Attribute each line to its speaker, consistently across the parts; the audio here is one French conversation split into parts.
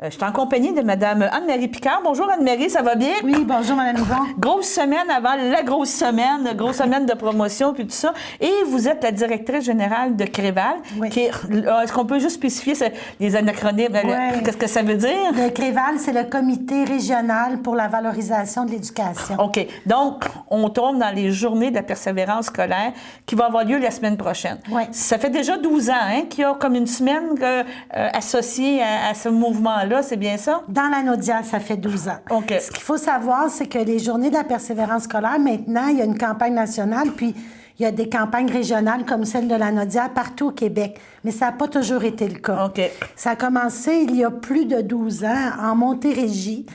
Speaker 1: Je suis en compagnie de Mme Anne-Marie Picard. Bonjour Anne-Marie, ça va bien?
Speaker 2: Oui, bonjour Mme Yvon.
Speaker 1: Grosse semaine avant la grosse semaine de promotion puis tout ça. Et vous êtes la directrice générale de Créval.
Speaker 2: Oui.
Speaker 1: Est-ce qu'on peut juste spécifier les anacronymes?
Speaker 2: Oui.
Speaker 1: Qu'est-ce que ça veut dire?
Speaker 2: Le Créval, c'est le comité régional pour la valorisation de l'éducation.
Speaker 1: OK. Donc, on tombe dans les journées de la persévérance scolaire qui va avoir lieu la semaine prochaine.
Speaker 2: Oui.
Speaker 1: Ça fait déjà 12 ans qu'il y a comme une semaine associée à ce mouvement-là. C'est bien ça?
Speaker 2: Dans la Naudière, ça fait 12 ans.
Speaker 1: OK.
Speaker 2: Ce qu'il faut savoir, c'est que les journées de la persévérance scolaire, maintenant, il y a une campagne nationale, puis il y a des campagnes régionales comme celle de la Naudière partout au Québec. Mais ça n'a pas toujours été le cas.
Speaker 1: OK.
Speaker 2: Ça a commencé il y a plus de 12 ans en Montérégie,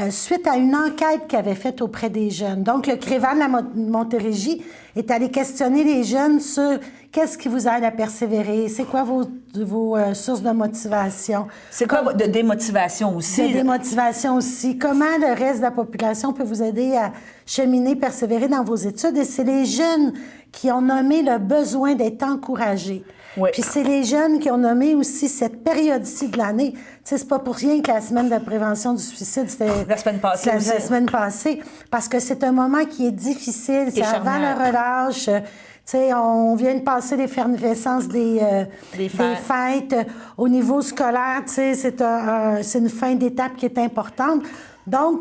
Speaker 2: suite à une enquête qu'il avait faite auprès des jeunes. Donc, le Créval de la Montérégie est allé questionner les jeunes sur qu'est-ce qui vous aide à persévérer, c'est quoi vos sources de motivation.
Speaker 1: C'est quoi de démotivation aussi?
Speaker 2: De démotivation aussi. Comment le reste de la population peut vous aider à cheminer, persévérer dans vos études? Et c'est les jeunes qui ont nommé le besoin d'être encouragés.
Speaker 1: Oui.
Speaker 2: Puis c'est les jeunes qui ont nommé aussi cette période-ci de l'année. Tu sais, c'est pas pour rien que la semaine de prévention du suicide, c'était
Speaker 1: la semaine passée aussi.
Speaker 2: La semaine passée. Parce que c'est un moment qui est difficile. C'est avant le relâche. Tu sais, on vient de passer l'effervescence des fêtes. Au niveau scolaire, tu sais, c'est une fin d'étape qui est importante. Donc,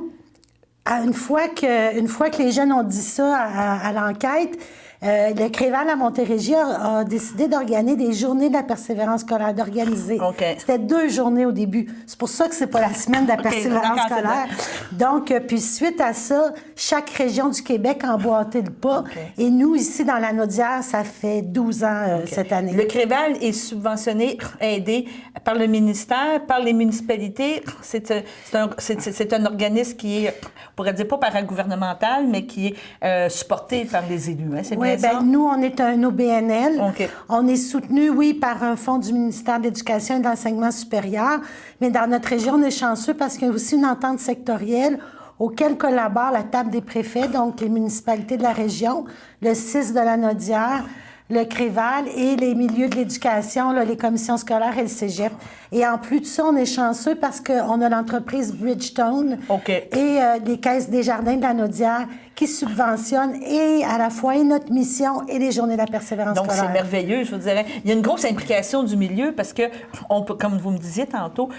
Speaker 2: une fois que les jeunes ont dit ça à l'enquête, le Créval à Montérégie a décidé d'organiser des journées de la persévérance scolaire, d'organiser.
Speaker 1: Okay.
Speaker 2: C'était 2 journées au début. C'est pour ça que c'est pas la semaine de la persévérance scolaire. Donc, puis suite à ça, chaque région du Québec a emboîté le pas.
Speaker 1: Okay.
Speaker 2: Et nous, ici, dans la Naudière, ça fait 12 ans cette année.
Speaker 1: Le Créval est subventionné, aidé par le ministère, par les municipalités. C'est un organisme qui est, on pourrait dire pas paragouvernemental, mais qui est supporté par les élus. Hein? C'est bien ça?
Speaker 2: Bien, nous, on est un OBNL.
Speaker 1: Okay.
Speaker 2: On est soutenu, oui, par un fonds du ministère de l'Éducation et de l'Enseignement supérieur, mais dans notre région, on est chanceux parce qu'il y a aussi une entente sectorielle auquel collabore la table des préfets, donc les municipalités de la région, le CIS de la Naudière, le Créval et les milieux de l'éducation, les commissions scolaires et le cégep. Et en plus de ça, on est chanceux parce qu'on a l'entreprise Bridgestone et les caisses des jardins de la Naudière qui subventionnent et à la fois notre mission et les journées de la persévérance scolaire.
Speaker 1: Donc, c'est merveilleux, je vous dirais. Il y a une grosse implication du milieu parce que, on peut, comme vous me disiez tantôt,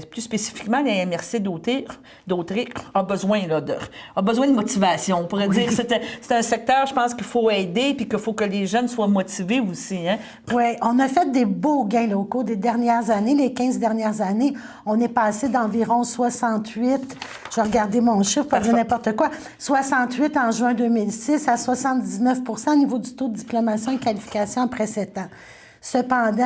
Speaker 1: plus spécifiquement, la MRC d'Autré a besoin de motivation. On pourrait dire que c'est un secteur, je pense, qu'il faut aider puis qu'il faut que les jeunes soient motivés aussi. Hein?
Speaker 2: Oui, on a fait des beaux gains au cours des dernières années, les 15 dernières années. On est passé d'environ 68, je vais regarder mon chiffre, pas dire n'importe quoi, 68 en juin 2006 à 79 au niveau du taux de diplomation et qualification après 7 ans. Cependant,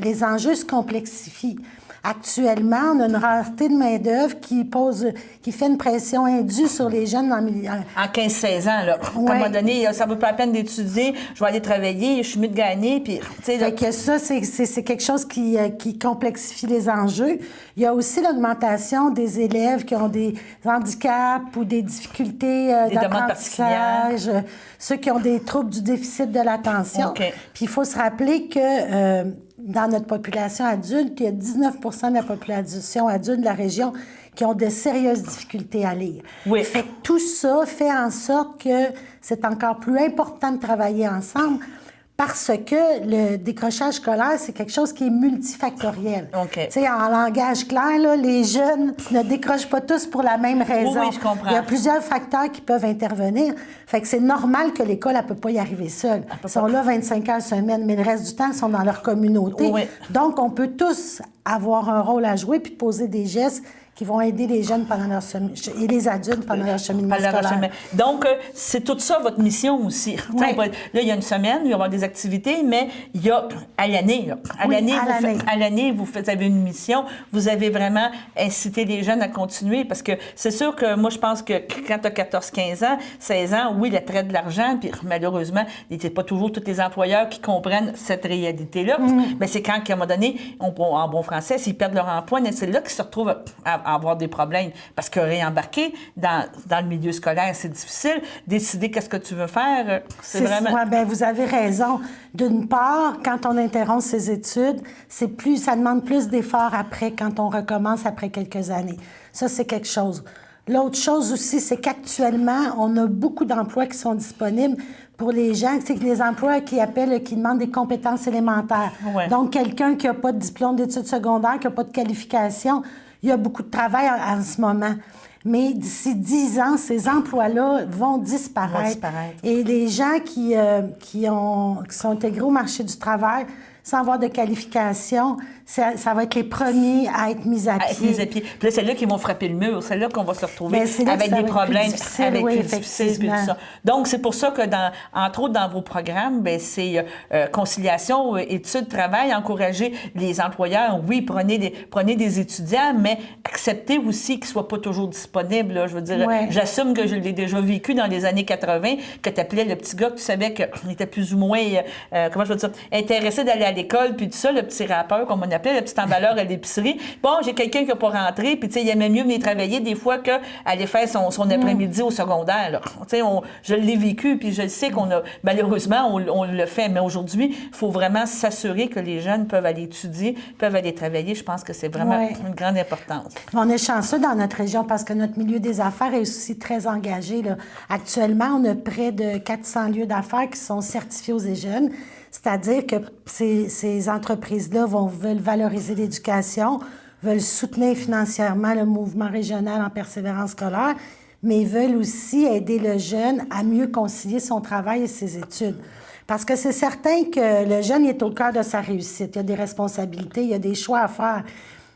Speaker 2: les enjeux se complexifient. Actuellement, on a une rareté de main-d'œuvre qui fait une pression indue sur les jeunes dans le milieu.
Speaker 1: En 15-16 ans, là. À un moment donné, ça ne vaut pas la peine d'étudier, je vais aller travailler, je suis mieux de gagner. Puis,
Speaker 2: fait que ça, c'est quelque chose qui complexifie les enjeux. Il y a aussi l'augmentation des élèves qui ont des handicaps ou des difficultés d'apprentissage, ceux qui ont des troubles du déficit de l'attention.
Speaker 1: Okay.
Speaker 2: Puis il faut se rappeler que dans notre population adulte, il y a 19 de la population adulte de la région qui ont de sérieuses difficultés à lire.
Speaker 1: Oui.
Speaker 2: Fait que tout ça fait en sorte que c'est encore plus important de travailler ensemble parce que le décrochage scolaire, c'est quelque chose qui est multifactoriel.
Speaker 1: Okay.
Speaker 2: Tu sais, en langage clair, là, les jeunes ne décrochent pas tous pour la même raison.
Speaker 1: Oui, je comprends.
Speaker 2: Il y a plusieurs facteurs qui peuvent intervenir. Fait que c'est normal que l'école, elle ne peut pas y arriver seule. Ils sont là 25 heures semaine, mais le reste du temps, ils sont dans leur communauté.
Speaker 1: Oui.
Speaker 2: Donc, on peut tous avoir un rôle à jouer puis poser des gestes qui vont aider les jeunes pendant leur et les adultes pendant leur cheminement scolaire.
Speaker 1: Donc, c'est tout ça votre mission aussi.
Speaker 2: Oui.
Speaker 1: Là, il y a une semaine, il va y avoir des activités, mais il y a à l'année. À l'année, vous avez une mission. Vous avez vraiment incité les jeunes à continuer parce que c'est sûr que moi, je pense que quand tu as 14, 15 ans, 16 ans, oui, l'attrait de l'argent, puis malheureusement, il n'y a pas toujours tous les employeurs qui comprennent cette réalité-là. Mais c'est quand, à un moment donné, en bon français, s'ils perdent leur emploi, c'est là qu'ils se retrouvent à avoir des problèmes. Parce que réembarquer dans le milieu scolaire, c'est difficile. Décider qu'est-ce que tu veux faire, c'est vraiment...
Speaker 2: Ouais, bien, vous avez raison. D'une part, quand on interrompt ses études, ça demande plus d'efforts après, quand on recommence après quelques années. Ça, c'est quelque chose. L'autre chose aussi, c'est qu'actuellement, on a beaucoup d'emplois qui sont disponibles pour les gens. C'est que les emplois qui demandent des compétences élémentaires.
Speaker 1: Ouais.
Speaker 2: Donc, quelqu'un qui n'a pas de diplôme d'études secondaires, qui n'a pas de qualification, il y a beaucoup de travail en ce moment. Mais d'ici 10 ans, ces emplois-là vont disparaître. Et les gens qui sont intégrés au marché du travail sans avoir de qualification, ça va être les premiers à être mis à pied.
Speaker 1: Puis là, c'est là qu'ils vont frapper le mur. C'est là qu'on va se retrouver
Speaker 2: avec
Speaker 1: des problèmes
Speaker 2: plus difficiles,
Speaker 1: puis tout ça. Donc, c'est pour ça que, entre autres, dans vos programmes, c'est conciliation, études, travail, encourager les employeurs. Oui, prenez des étudiants, mais acceptez aussi qu'ils ne soient pas toujours disponibles. Là. Je veux dire, j'assume que je l'ai déjà vécu dans les années 80, que tu appelais le petit gars que tu savais qu'il était plus ou moins, comment je veux dire, intéressé d'aller à l'école, puis tout ça, le petit rappeur, comme on appelait, le petit emballeur à l'épicerie. Bon, j'ai quelqu'un qui n'a pas rentré, puis tu sais, il aimait mieux venir travailler des fois qu'aller faire son après-midi au secondaire. Tu sais, je l'ai vécu, puis je sais qu'on a, malheureusement, on le fait. Mais aujourd'hui, il faut vraiment s'assurer que les jeunes peuvent aller étudier, peuvent aller travailler. Je pense que c'est vraiment une grande importance.
Speaker 2: On est chanceux dans notre région parce que notre milieu des affaires est aussi très engagé, là. Actuellement, on a près de 400 lieux d'affaires qui sont certifiés aux jeunes. C'est-à-dire que ces entreprises-là veulent valoriser l'éducation, veulent soutenir financièrement le mouvement régional en persévérance scolaire, mais veulent aussi aider le jeune à mieux concilier son travail et ses études. Parce que c'est certain que le jeune est au cœur de sa réussite. Il y a des responsabilités, il y a des choix à faire.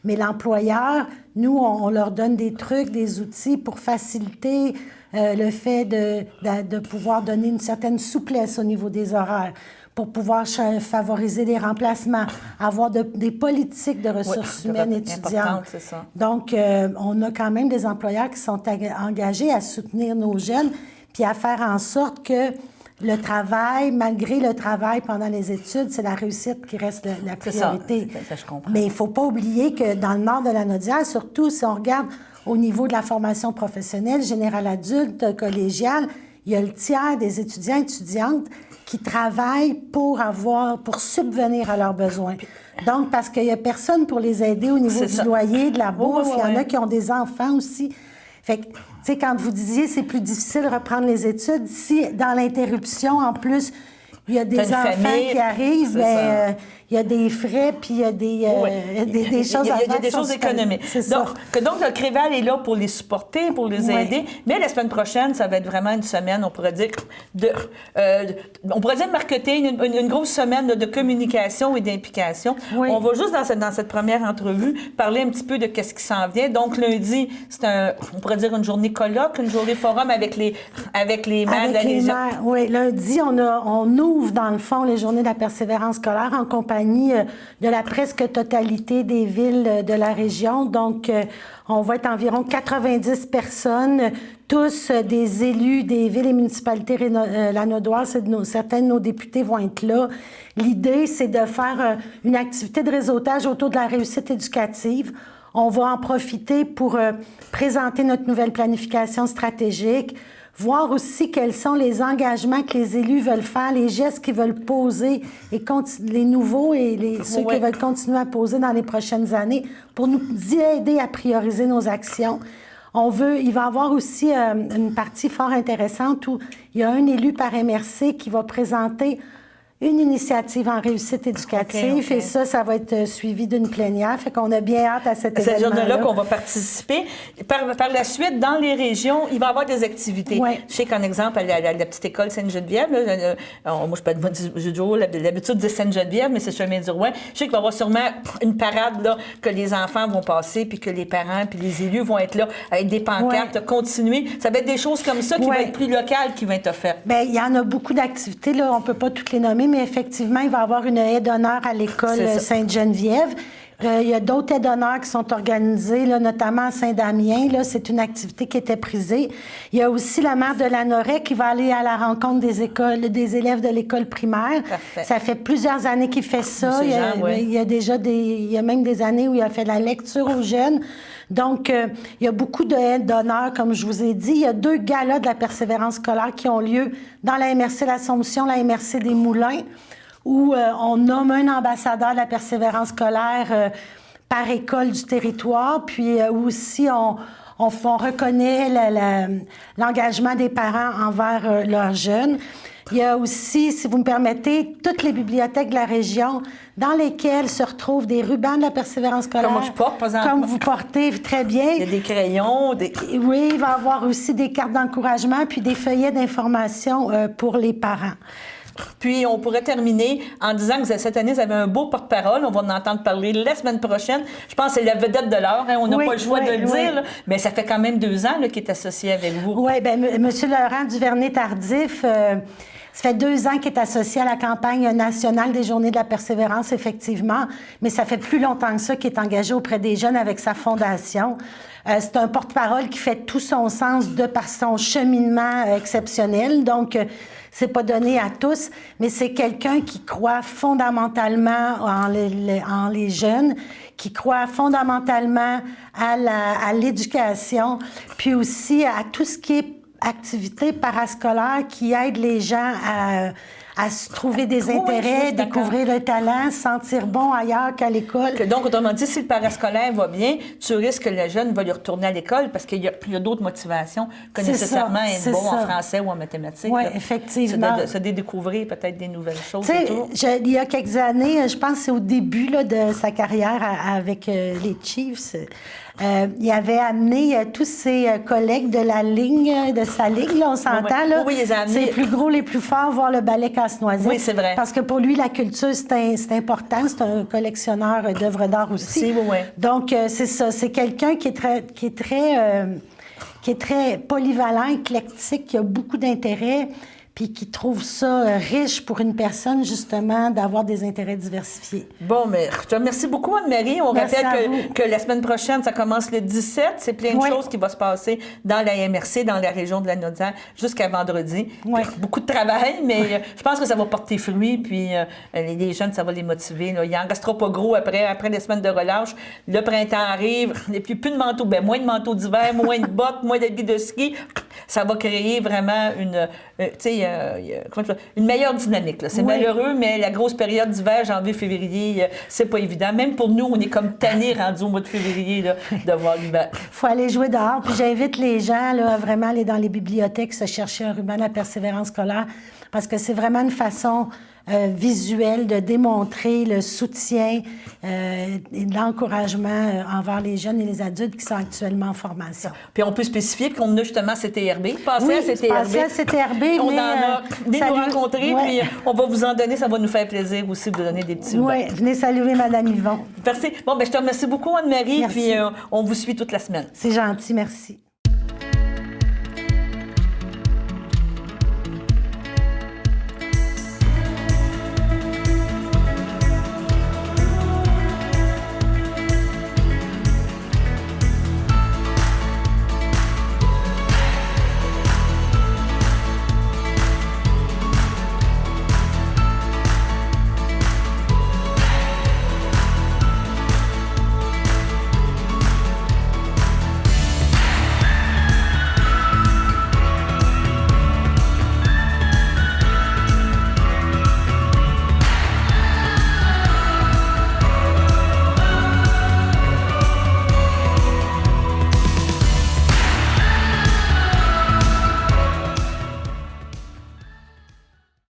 Speaker 2: Mais l'employeur, nous, on leur donne des trucs, des outils pour faciliter le fait de pouvoir donner une certaine souplesse au niveau des horaires, pour pouvoir favoriser les remplacements, avoir des politiques de ressources humaines étudiantes.
Speaker 1: C'est ça.
Speaker 2: Donc, on a quand même des employeurs qui sont engagés à soutenir nos jeunes puis à faire en sorte que le travail, malgré le travail pendant les études, c'est la réussite qui reste la priorité.
Speaker 1: Ça, je comprends.
Speaker 2: Mais il ne faut pas oublier que dans le nord de la Naudière, surtout si on regarde au niveau de la formation professionnelle, générale adulte, collégiale, il y a le tiers des étudiants et étudiantes qui travaillent pour subvenir à leurs besoins. Donc, parce qu'il n'y a personne pour les aider au niveau du loyer, de la bourse. Il y en a qui ont des enfants aussi. Fait que, tu sais, quand vous disiez c'est plus difficile de reprendre les études, si dans l'interruption, en plus, il y a des enfants qui arrivent, il y a des frais, puis il y a des choses à faire.
Speaker 1: Il y a des choses économiques. Donc, le CREVAL est là pour les supporter, pour les aider. Mais la semaine prochaine, ça va être vraiment une semaine, on pourrait dire, marketing, une grosse semaine de communication et d'implication. Oui. On va juste, dans cette première entrevue, parler un petit peu de qu'est-ce qui s'en vient. Donc, lundi, on pourrait dire une journée colloque, une journée forum avec les maires de la région.
Speaker 2: Oui, lundi, on ouvre, dans le fond, les journées de la persévérance scolaire en compagnie de la presque totalité des villes de la région. Donc, on va être environ 90 personnes, tous des élus des villes et municipalités lanaudoises. Certains de nos députés vont être là. L'idée, c'est de faire une activité de réseautage autour de la réussite éducative. On va en profiter pour présenter notre nouvelle planification stratégique, voir aussi quels sont les engagements que les élus veulent faire, les gestes qu'ils veulent poser, et les nouveaux et ceux qu'ils veulent continuer à poser dans les prochaines années pour nous aider à prioriser nos actions. Il va y avoir aussi une partie fort intéressante où il y a un élu par MRC qui va présenter une initiative en réussite éducative. Et ça va être suivi d'une plénière. Fait qu'on a bien hâte à cet événement-là.
Speaker 1: C'est cette journée-là qu'on va participer. Par la suite, dans les régions, il va y avoir des activités.
Speaker 2: Oui.
Speaker 1: Je sais qu'en exemple, à la petite école Sainte-Geneviève, moi, je peux j'ai toujours l'habitude de Sainte-Geneviève, mais c'est Chemin du Roi. Je sais qu'il va y avoir sûrement une parade là, que les enfants vont passer, puis que les parents, puis les élus vont être là avec des pancartes, continuer. Ça va être des choses comme ça qui vont être plus locales, qui vont être offertes.
Speaker 2: Bien, il y en a beaucoup d'activités. Là, on ne peut pas toutes les nommer, mais effectivement, il va y avoir une haie d'honneur à l'école Sainte-Geneviève. Il y a d'autres aides d'honneur qui sont organisées, là, notamment à Saint-Damien. Là, c'est une activité qui était prisée. Il y a aussi la mère de Lanoret qui va aller à la rencontre des élèves de l'école primaire.
Speaker 1: Parfait.
Speaker 2: Ça fait plusieurs années qu'il fait ça. Il y a même des années où il a fait de la lecture aux jeunes. Donc, il y a beaucoup d'aides d'honneur, comme je vous ai dit. Il y a 2 galas de la persévérance scolaire qui ont lieu dans la MRC l'Assomption, la MRC des Moulins, où on nomme un ambassadeur de la persévérance scolaire par école du territoire, puis aussi on reconnaît l'engagement des parents envers leurs jeunes. Il y a aussi, si vous me permettez, toutes les bibliothèques de la région dans lesquelles se retrouvent des rubans de la persévérance scolaire.
Speaker 1: Comme moi je porte, par exemple.
Speaker 2: Comme vous portez très bien.
Speaker 1: Il y a des crayons.
Speaker 2: Oui, il va y avoir aussi des cartes d'encouragement puis des feuillets d'information pour les parents.
Speaker 1: Puis, on pourrait terminer en disant que cette année, vous avez un beau porte-parole. On va en entendre parler la semaine prochaine. Je pense que c'est la vedette de l'heure. Hein? On n'a pas le choix de le dire. Là. Mais ça fait quand même 2 ans qu'il est associé avec vous.
Speaker 2: Oui, bien, M. Laurent Duvernay-Tardif, ça fait 2 ans qu'il est associé à la campagne nationale des Journées de la persévérance, effectivement. Mais ça fait plus longtemps que ça qu'il est engagé auprès des jeunes avec sa fondation. C'est un porte-parole qui fait tout son sens de par son cheminement exceptionnel. Donc, c'est pas donné à tous, mais c'est quelqu'un qui croit fondamentalement en les jeunes, qui croit fondamentalement à l'éducation, puis aussi à tout ce qui est activité parascolaire qui aide les gens à se trouver des intérêts, découvrir le talent, se sentir bon ailleurs qu'à l'école.
Speaker 1: Donc, autrement dit, si le parascolaire va bien, tu risques que le jeune va lui retourner à l'école parce qu'il y a d'autres motivations que nécessairement être bon en français ou en mathématiques.
Speaker 2: Oui, effectivement.
Speaker 1: Se découvrir peut-être des nouvelles choses.
Speaker 2: Il y a quelques années, je pense que c'est au début là, de sa carrière avec les Chiefs, il avait amené tous ses collègues de la ligne, de sa ligne, là, on s'entend. Là.
Speaker 1: Oui, les a amenés.
Speaker 2: C'est les plus gros, les plus forts, voir le ballet Casse-Noisette.
Speaker 1: Oui, c'est vrai.
Speaker 2: Parce que pour lui, la culture, c'est important. C'est un collectionneur d'œuvres d'art aussi.
Speaker 1: Oui.
Speaker 2: Donc, c'est ça. C'est quelqu'un qui est très polyvalent, éclectique, qui a beaucoup d'intérêts, puis qui trouve ça riche pour une personne, justement, d'avoir des intérêts diversifiés.
Speaker 1: Bon, mais je te remercie beaucoup, Anne-Marie. On rappelle que la semaine prochaine, ça commence le 17. C'est plein de choses qui vont se passer dans la MRC, dans la région de la Naudière, jusqu'à vendredi.
Speaker 2: Oui.
Speaker 1: Beaucoup de travail, mais je pense que ça va porter fruit, puis les jeunes, ça va les motiver. Là. Il n'en restera pas gros après les semaines de relâche. Le printemps arrive, et puis plus de manteaux, moins de manteaux d'hiver, moins de bottes, moins d'habits de ski. Ça va créer vraiment une meilleure dynamique. C'est malheureux, mais la grosse période d'hiver, janvier, février, c'est pas évident. Même pour nous, on est comme tannés rendus au mois de février là, de voir l'hiver.
Speaker 2: Il faut aller jouer dehors. Puis j'invite les gens là, à vraiment aller dans les bibliothèques, se chercher un ruban de la persévérance scolaire, parce que c'est vraiment une façon visuelle de démontrer le soutien et l'encouragement envers les jeunes et les adultes qui sont actuellement en formation.
Speaker 1: Puis on peut spécifier qu'on a justement CTRB. Passez à CTRB.
Speaker 2: On
Speaker 1: en a. Venez nous rencontrer, puis on va vous en donner. Ça va nous faire plaisir aussi de vous donner des petits mots.
Speaker 2: Oui, venez saluer Mme Yvon.
Speaker 1: Merci. Bon, je te remercie beaucoup, Anne-Marie, puis on vous suit toute la semaine.
Speaker 2: C'est gentil, merci.